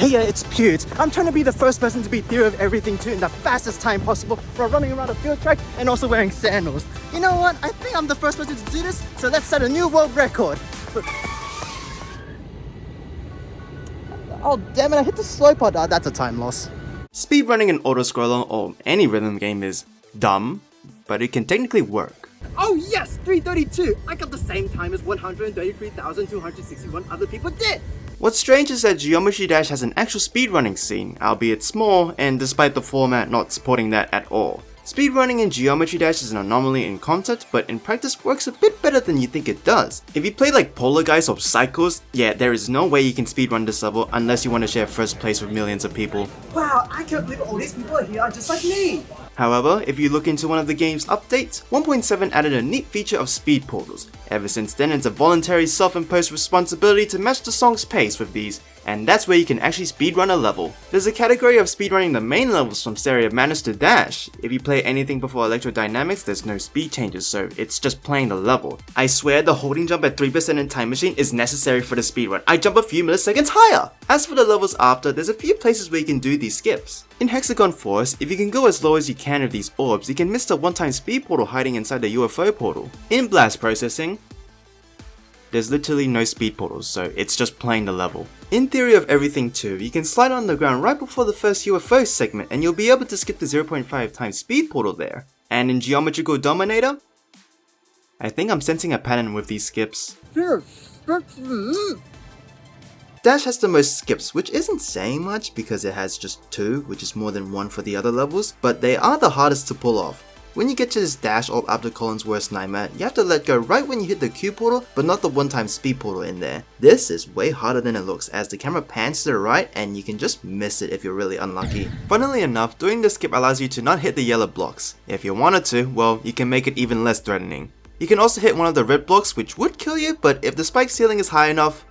Hey, it's Puueds. I'm trying to be the first person to beat Theory of Everything 2 in the fastest time possible while running around a field track and also wearing sandals. You know what? I think I'm the first person to do this, so let's set a new world record. Oh damn it, I hit the slow part. Oh, that's a time loss. Speedrunning an autoscroller or any rhythm game is dumb, but it can technically work. Oh yes, 332! I got the same time as 133,261 other people did! What's strange is that Geometry Dash has an actual speedrunning scene, albeit small, and despite the format not supporting that at all. Speedrunning in Geometry Dash is an anomaly in concept, but in practice works a bit better than you think it does. If you play like Polar Guys or Cycles, yeah, there is no way you can speedrun this level unless you want to share first place with millions of people. Wow, I can't believe all these people here are just like me! However, if you look into one of the game's updates, 1.7 added a neat feature of speed portals. Ever since then, it's a voluntary self-imposed responsibility to match the song's pace with these, and that's where you can actually speedrun a level. There's a category of speedrunning the main levels from Stereo of Madness to Dash. If you play anything before Electrodynamics, there's no speed changes, so it's just playing the level. I swear the holding jump at 3% in Time Machine is necessary for the speedrun. I jump a few milliseconds higher! As for the levels after, there's a few places where you can do these skips. In Hexagon Forest, if you can go as low as you can with these orbs, you can miss the one-time speed portal hiding inside the UFO portal. In Blast Processing, there's literally no speed portals, so it's just playing the level. In Theory of Everything 2, you can slide on the ground right before the first UFO segment and you'll be able to skip the 0.5 times speed portal there. And in Geometrical Dominator, I think I'm sensing a pattern with these skips. Dash has the most skips, which isn't saying much because it has just 2, which is more than 1 for the other levels, but they are the hardest to pull off. When you get to this dash orb after Colin's worst nightmare, you have to let go right when you hit the Q portal, but not the one-time speed portal in there. This is way harder than it looks as the camera pans to the right and you can just miss it if you're really unlucky. Funnily enough, doing this skip allows you to not hit the yellow blocks. If you wanted to, well, you can make it even less threatening. You can also hit one of the red blocks which would kill you, but if the spike ceiling is high enough,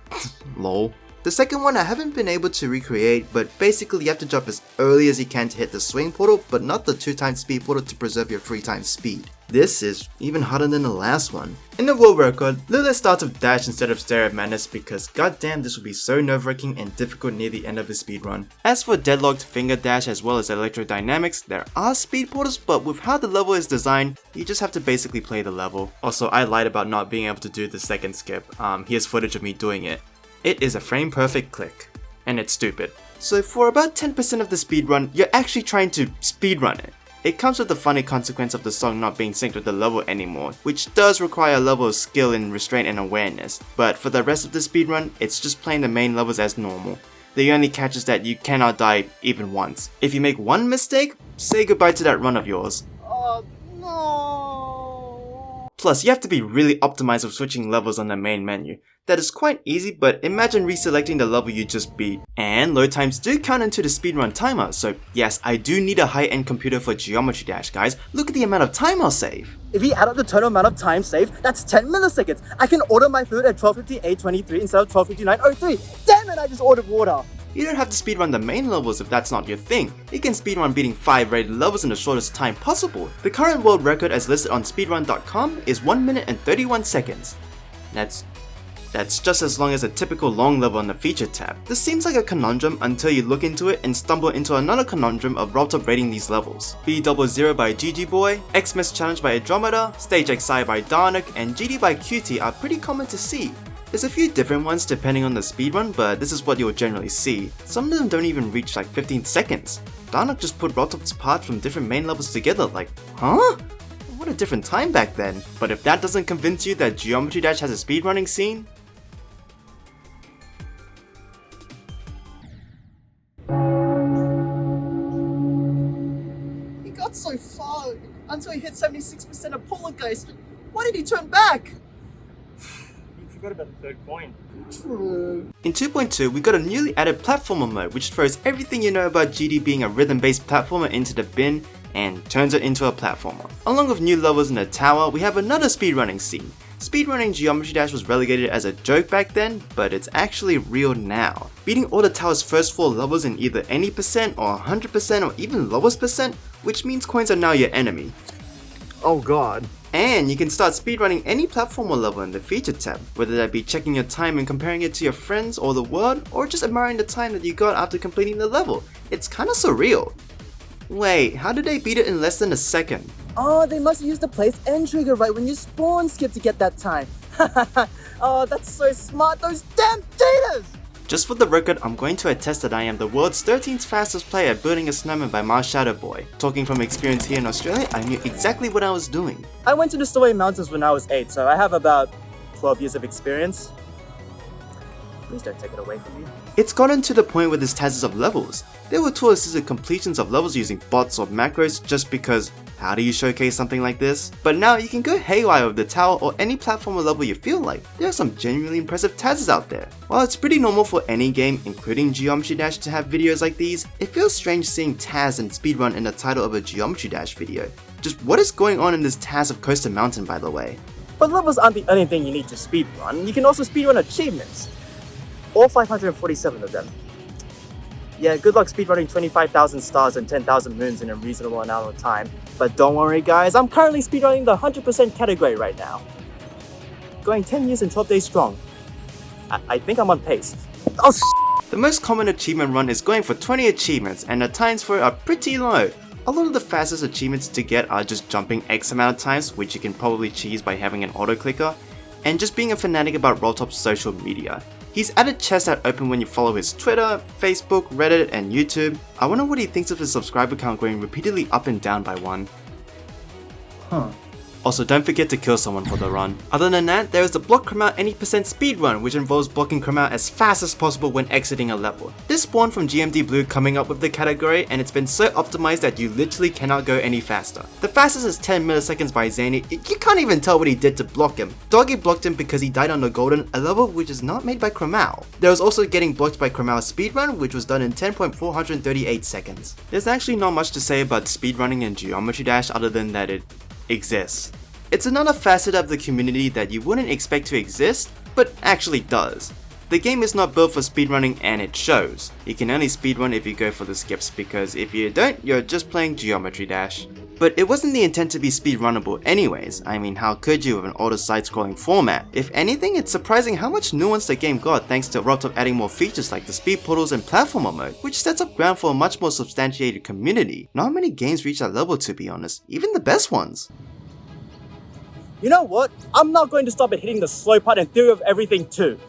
lol. The second one I haven't been able to recreate, but basically you have to jump as early as you can to hit the swing portal, but not the 2x speed portal to preserve your 3x speed. This is even harder than the last one. In the world record, Lila starts with Dash instead of Stereo of Madness because goddamn this would be so nerve-wracking and difficult near the end of his speedrun. As for Deadlocked, Finger Dash as well as Electrodynamics, there are speed portals, but with how the level is designed, you just have to basically play the level. Also, I lied about not being able to do the second skip. Here's footage of me doing it. It is a frame perfect click, and it's stupid. So for about 10% of the speedrun, you're actually trying to speedrun it. It comes with the funny consequence of the song not being synced with the level anymore, which does require a level of skill in restraint and awareness, but for the rest of the speedrun, it's just playing the main levels as normal. The only catch is that you cannot die even once. If you make one mistake, say goodbye to that run of yours. Oh no! Plus, you have to be really optimized with switching levels on the main menu. That is quite easy, but imagine reselecting the level you just beat. And load times do count into the speedrun timer, so yes, I do need a high-end computer for Geometry Dash, guys. Look at the amount of time I'll save. If we add up the total amount of time saved, that's 10 milliseconds. I can order my food at 12:58:23 instead of 12:59:03. Damn it, I just ordered water. You don't have to speedrun the main levels if that's not your thing. You can speedrun beating 5 rated levels in the shortest time possible. The current world record as listed on speedrun.com is 1 minute and 31 seconds. That's just as long as a typical long level on the feature tab. This seems like a conundrum until you look into it and stumble into another conundrum of route up rating these levels. B00 by GG Boy, Xmas Challenge by Andromeda, Stage XI by Darnik, and GD by QT are pretty common to see. There's a few different ones depending on the speedrun, but this is what you'll generally see. Some of them don't even reach like 15 seconds. Darnik just put route up's parts from different main levels together, like, huh? What a different time back then. But if that doesn't convince you that Geometry Dash has a speedrunning scene, So far until he hit 76% of Poltergeist. Why did he turn back? You forgot about the third coin. True. In 2.2, we got a newly added platformer mode which throws everything you know about GD being a rhythm-based platformer into the bin and turns it into a platformer. Along with new levels in the tower, we have another speedrunning scene. Speedrunning Geometry Dash was relegated as a joke back then, but it's actually real now. Beating all the tower's first 4 levels in either any percent or 100% or even lowest percent, which means coins are now your enemy. Oh god. And you can start speedrunning any platform or level in the feature tab, whether that be checking your time and comparing it to your friends or the world, or just admiring the time that you got after completing the level. It's kinda surreal. Wait, how did they beat it in less than a second? Oh, they must use the place end trigger right when you spawn skip to get that time. Oh, that's so smart, those damn cheaters! Just for the record, I'm going to attest that I am the world's 13th fastest player at building a snowman by Mars Shadow Boy. Talking from experience here in Australia, I knew exactly what I was doing. I went to the Stowaway Mountains when I was 8, so I have about 12 years of experience. Please don't take it away from me. It's gotten to the point with this tazes of levels. There were tool assisted completions of levels using bots or macros just because how do you showcase something like this? But now you can go haywire with the tower or any platform or level you feel like. There are some genuinely impressive tazes out there. While it's pretty normal for any game, including Geometry Dash, to have videos like these, it feels strange seeing Taz and Speedrun in the title of a Geometry Dash video. Just what is going on in this Taz of Coaster Mountain, by the way? But levels aren't the only thing you need to speedrun. You can also speedrun achievements. All 547 of them. Yeah, good luck speedrunning 25,000 stars and 10,000 moons in a reasonable amount of time. But don't worry guys, I'm currently speedrunning the 100% category right now. Going 10 years and 12 days strong. I think I'm on pace. Oh The most common achievement run is going for 20 achievements, and the times for it are pretty low. A lot of the fastest achievements to get are just jumping X amount of times, which you can probably cheese by having an auto clicker, and just being a fanatic about Rolltop's social media. He's added chests that open when you follow his Twitter, Facebook, Reddit, and YouTube. I wonder what he thinks of his subscriber count going repeatedly up and down by one. Also, don't forget to kill someone for the run. Other than that, there is the block crowd any percent speedrun, which involves blocking crowd as fast as possible when exiting a level. This spawned from GMD Blue coming up with the category, and it's been so optimized that you literally cannot go any faster. The fastest is 10 milliseconds by Zany. You can't even tell what he did to block him. Doggy blocked him because he died on the Golden, a level which is not made by Cromau. There was also getting blocked by Cromau's speedrun, which was done in 10.438 seconds. There's actually not much to say about speedrunning and Geometry Dash other than that it exists. It's another facet of the community that you wouldn't expect to exist, but actually does. The game is not built for speedrunning and it shows. You can only speedrun if you go for the skips, because if you don't, you're just playing Geometry Dash. But it wasn't the intent to be speedrunnable anyways. I mean, how could you with an auto side-scrolling format? If anything, it's surprising how much nuance the game got thanks to Rolltop adding more features like the speed portals and platformer mode, which sets up ground for a much more substantiated community. Not many games reach that level, to be honest, even the best ones. You know what? I'm not going to stop at hitting the slow part and Theory of Everything 2.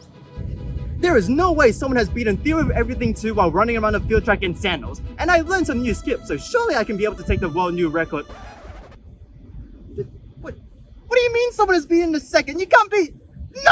There is no way someone has beaten Theory of Everything 2 while running around a field track in sandals. And I learned some new skips, so surely I can be able to take the world new record. What do you mean someone has beaten the second? You can't be... No!